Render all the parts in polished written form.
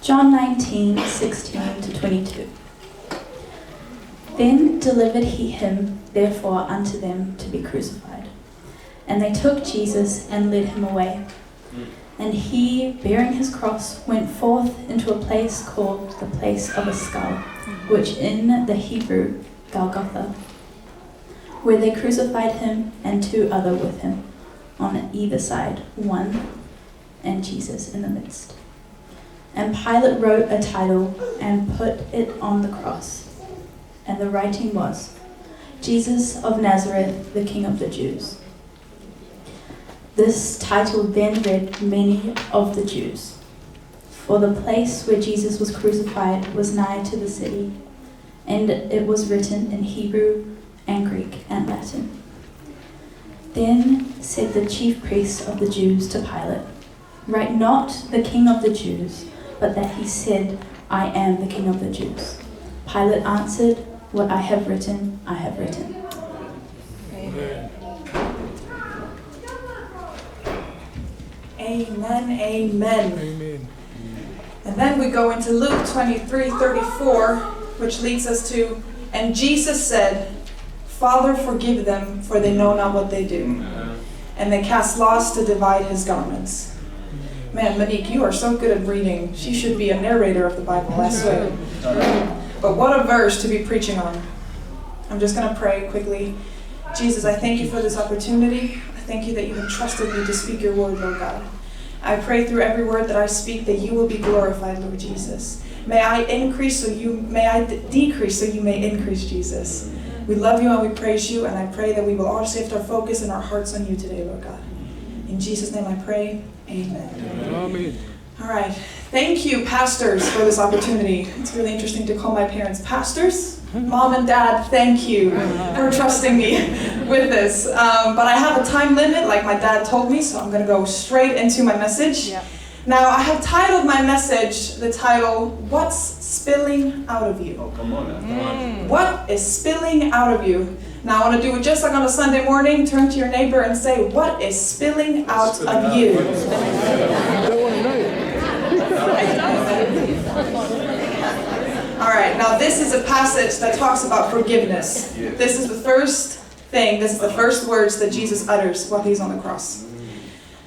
John 19:16-22. Then delivered he him therefore unto them to be crucified. And they took Jesus and led him away. And he, bearing his cross, went forth into a place called the place of a skull, which in the Hebrew, Golgotha, where they crucified him and two other with him, on either side, one, and Jesus in the midst. And Pilate wrote a title and put it on the cross. And the writing was, Jesus of Nazareth, the King of the Jews. This title then read many of the Jews, for the place where Jesus was crucified was nigh to the city, and it was written in Hebrew and Greek and Latin. Then said the chief priests of the Jews to Pilate, write not the King of the Jews, but that he said, I am the King of the Jews. Pilate answered, what I have written, I have written. Amen. Amen, amen. Amen. And then we go into Luke 23:34, which leads us to, and Jesus said, Father, forgive them, for they know not what they do. And they cast lots to divide his garments. Man, Monique, you are so good at reading. She should be a narrator of the Bible, I swear. But what a verse to be preaching on. I'm just going to pray quickly. Jesus, I thank you for this opportunity. I thank you that you have trusted me to speak your word, Lord God. I pray through every word that I speak that you will be glorified, Lord Jesus. May I decrease so you may increase, Jesus. We love you and we praise you, and I pray that we will all shift our focus and our hearts on you today, Lord God. In Jesus' name I pray, amen. Amen. All right. Thank you, pastors, for this opportunity. It's really interesting to call my parents pastors. Mom and Dad, thank you for trusting me with this. But I have a time limit, like my dad told me, so I'm going to go straight into my message. Yep. Now, I have titled my message, the title, What's Spilling Out of You? Oh, come on. What is spilling out of you? Now, I want to do it just like on a Sunday morning. Turn to your neighbor and say, what is spilling out of you? All right, now this is a passage that talks about forgiveness. This is the first thing, this is the first words that Jesus utters while he's on the cross.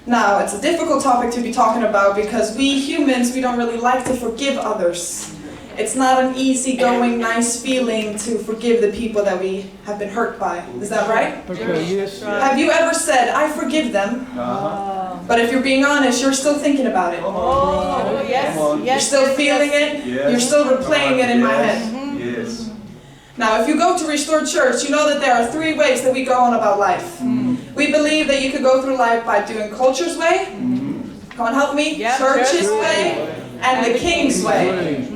Now, it's a difficult topic to be talking about because we humans, we don't really like to forgive others. It's not an easygoing, nice feeling to forgive the people that we have been hurt by. Is that right? Okay, yes. Have you ever said, I forgive them, but if you're being honest, you're still thinking about it? Oh, yes. You're still feeling it? Yes. You're still replaying it in my head? Yes. Now, if you go to Restored Church, you know that there are three ways that we go on about life. We believe that you could go through life by doing culture's way, come on, help me, Yep. church's way, and the king's way.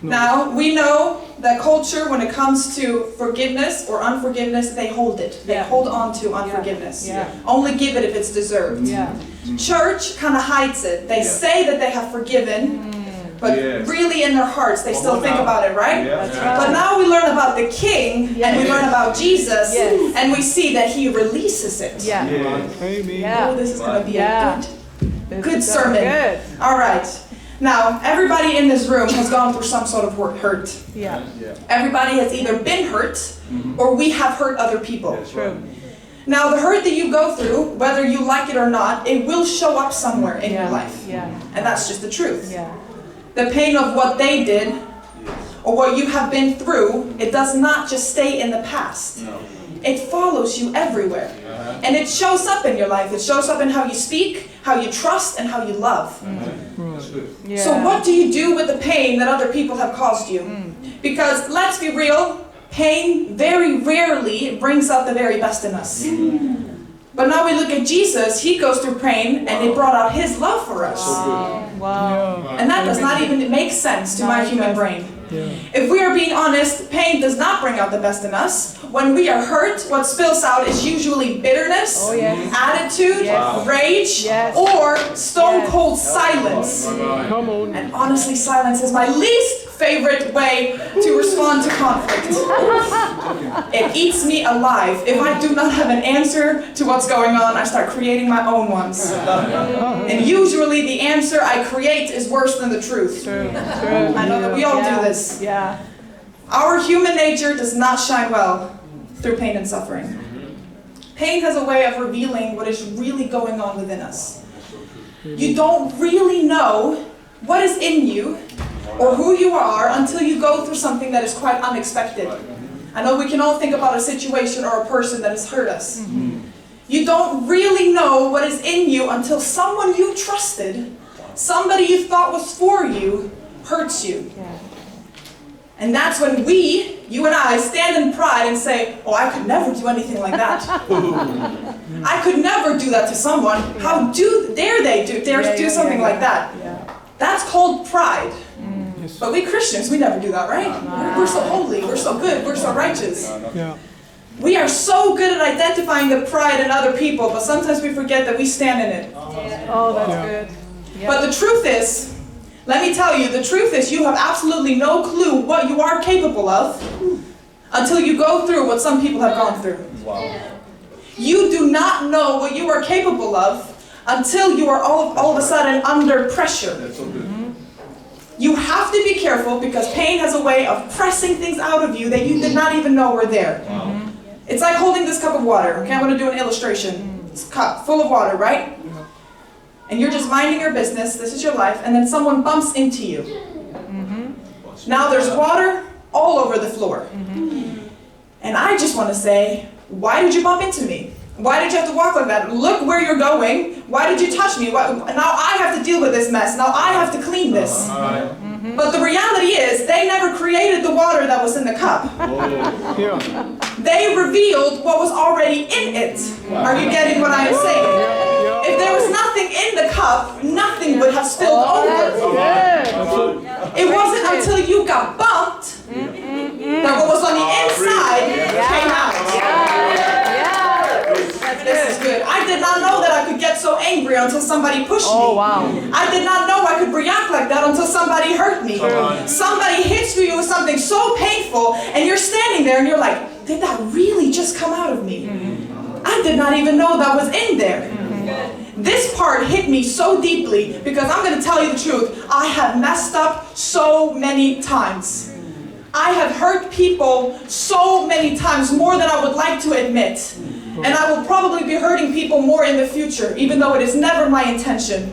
Now, we know that culture, when it comes to forgiveness or unforgiveness, they hold it. They hold on to unforgiveness. Yeah. Only give it if it's deserved. Yeah. Church kind of hides it. They say that they have forgiven, but really in their hearts, they still think about it, right? That's right. But now we learn about the King, and we learn about Jesus, and we see that he releases it. Yeah. Amen. Yeah. Oh, this is going to be Yeah. a good sermon. Good. All right. Now, everybody in this room has gone through some sort of hurt. Yeah. Everybody has either been hurt, or we have hurt other people. True. Now, the hurt that you go through, whether you like it or not, it will show up somewhere in your life. Yeah. And that's just the truth. Yeah. The pain of what they did, or what you have been through, it does not just stay in the past. No. It follows you everywhere. And it shows up in your life. It shows up in how you speak, how you trust, and how you love. Yeah. So what do you do with the pain that other people have caused you? Because let's be real, pain very rarely brings out the very best in us. But now we look at Jesus, he goes through pain and it brought out his love for us. Wow. And that does not even make sense to my human brain. If we are being honest, pain does not bring out the best in us. When we are hurt, what spills out is usually bitterness, attitude, rage, or stone cold silence. Come on. And honestly, silence is my least favorite way to respond to conflict. It eats me alive. If I do not have an answer to what's going on, I start creating my own ones. And usually the answer I create is worse than the truth. True. I know that we all do this. Yeah. Our human nature does not shine well through pain and suffering. Pain has a way of revealing what is really going on within us. You don't really know what is in you or who you are until you go through something that is quite unexpected. I know we can all think about a situation or a person that has hurt us. You don't really know what is in you until someone you trusted, somebody you thought was for you, hurts you. And that's when we, you and I, stand in pride and say, oh, I could never do anything like that. I could never do that to someone. How dare they do something like that? That's called pride. But we Christians, we never do that, right? We're so holy, we're so good, we're so righteous. We are so good at identifying the pride in other people, but sometimes we forget that we stand in it. Oh, that's good. But the truth is, let me tell you, the truth is you have absolutely no clue what you are capable of until you go through what some people have gone through. You do not know what you are capable of until you are all of a sudden under pressure. You have to be careful because pain has a way of pressing things out of you that you did not even know were there. It's like holding this cup of water. Okay, I'm going to do an illustration. It's a cup full of water, right? And you're just minding your business, this is your life, and then someone bumps into you. Now there's water all over the floor. And I just want to say, why did you bump into me? Why did you have to walk like that? Look where you're going. Why did you touch me? Now I have to deal with this mess. Now I have to clean this. But the reality is, they never created the water that was in the cup. They revealed what was already in it. Are you getting what I am saying? If there was nothing in the cup, nothing would have spilled over. It wasn't until you got bumped that what was on the inside came out. This is good. I did not know that I could get so angry until somebody pushed me. Oh, wow. I did not know I could react like that until somebody hurt me. Somebody hits you with something so painful, and you're standing there and you're like, did that really just come out of me? I did not even know that was in there. This part hit me so deeply because I'm going to tell you the truth. I have messed up so many times. I have hurt people so many times, more than I would like to admit. And I will probably be hurting people more in the future, even though it is never my intention.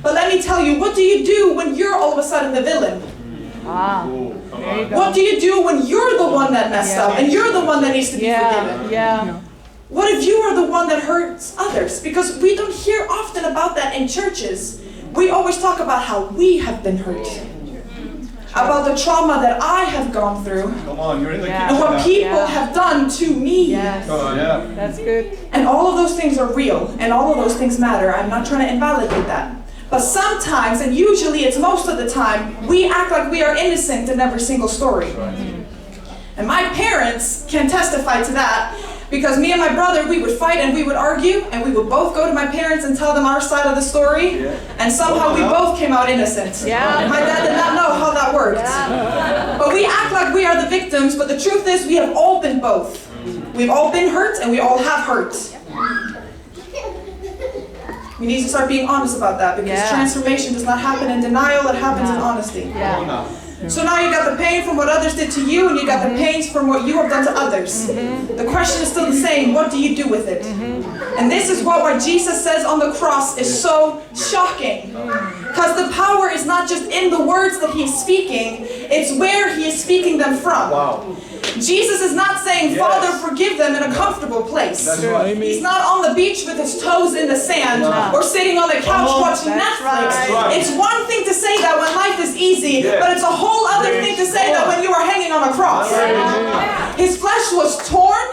But let me tell you, what do you do when you're all of a sudden the villain? There you go. What do you do when you're the one that messed up and you're the one that needs to be forgiven? What if you are the one that hurts others? Because we don't hear often about that in churches. We always talk about how we have been hurt. About the trauma that I have gone through. Come on, you're in the And what people have done to me. That's good. And all of those things are real. And all of those things matter. I'm not trying to invalidate that. But sometimes, and usually it's most of the time, we act like we are innocent in every single story. And my parents can testify to that. Because me and my brother, we would fight and we would argue, and we would both go to my parents and tell them our side of the story, and somehow we both came out innocent. My dad did not know how that worked. But we act like we are the victims, but the truth is we have all been both. We've all been hurt, and we all have hurt. We need to start being honest about that, because transformation does not happen in denial, it happens in honesty. So now you got the pain from what others did to you, and you got the pains from what you have done to others. The question is still the same: what do you do with it? And this is what Jesus says on the cross is so shocking. Because the power is not just in the words that he's speaking, it's where he is speaking them from. Jesus is not saying, Father, forgive them in a comfortable place. He's not on the beach with his toes in the sand or sitting on the couch watching Netflix. It's one thing to say that when life is easy, but it's a whole other thing to say that when you are hanging on a cross. His flesh was torn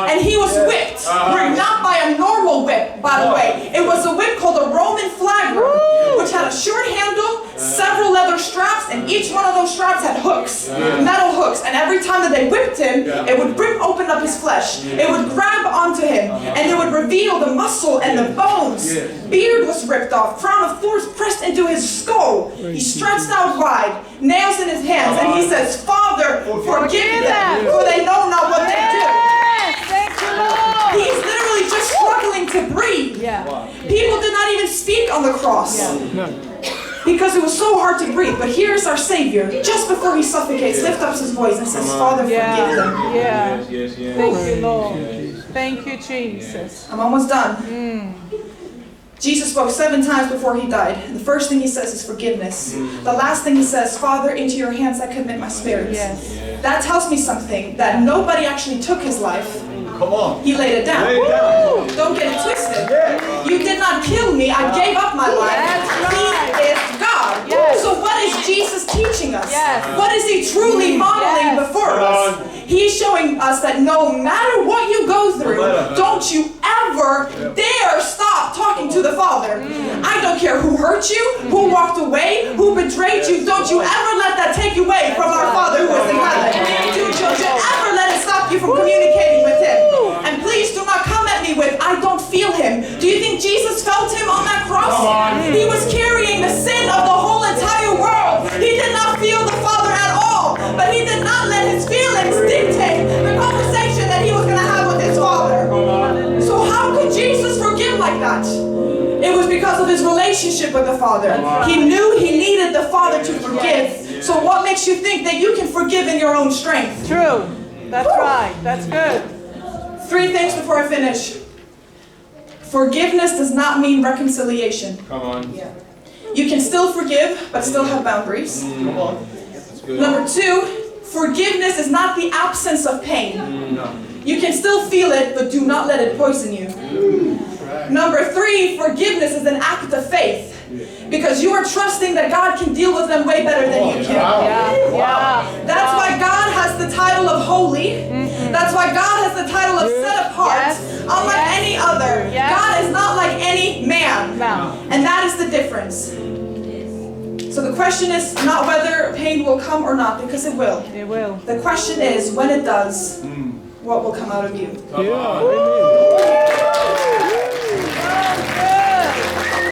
and he was whipped. Not by a normal whip, by the way. It was a whip called a Roman flagrum, which had a short handle, several leather straps, straps, and each one of those straps had hooks, metal hooks, and every time that they whipped him, it would rip open up his flesh. It would grab onto him, and it would reveal the muscle and the bones. Beard was ripped off, crown of thorns pressed into his skull. He stretched out wide, nails in his hands, and he says, Father, forgive them, for they know not what they do. Thank you, Lord. He's literally just struggling to breathe. People did not even speak on the cross because it was so hard to breathe. But here's our Savior, just before he suffocates, lifts up his voice and says, Father, forgive them. Thank you, Lord. Thank you, Jesus. I'm almost done. Jesus spoke 7 times before he died. The first thing he says is forgiveness. The last thing he says, Father, into your hands I commit my spirit. That tells me something, that nobody actually took his life. Come on. He laid it down. Don't get it twisted. You did not kill me. I gave up my life. He is God. So what is Jesus teaching us? What is he truly modeling before us? He's showing us that no matter what you go through, don't you ever dare stop talking to the Father. I don't care who hurt you, who walked away, who betrayed you. Don't you ever let that take you away from our Father who is in heaven. Don't you ever let it stop you from communicating with him. And please do not come at me with, I don't feel him. Do you think Jesus felt him on that cross? He was carrying the sin of the whole entire world. He did not feel the Father at all. But he did not let his feelings dictate the conversation that he was going to have with his Father. So how could Jesus forgive like that? It was because of his relationship with the Father. He knew he needed the Father to forgive. So what makes you think that you can forgive in your own strength? True. That's right. That's good. 3 things before I finish. Forgiveness does not mean reconciliation. Come on. You can still forgive, but still have boundaries. Come on. That's good. Number 2, forgiveness is not the absence of pain. You can still feel it, but do not let it poison you. Number 3, forgiveness is an act of faith. Because you are trusting that God can deal with them way better than you can. That's why God has the title of holy. That's why God has the title of set apart. Unlike any other. God is not like any man. And that is the difference. So the question is not whether pain will come or not, because it will. It will. The question is, when it does, what will come out of you?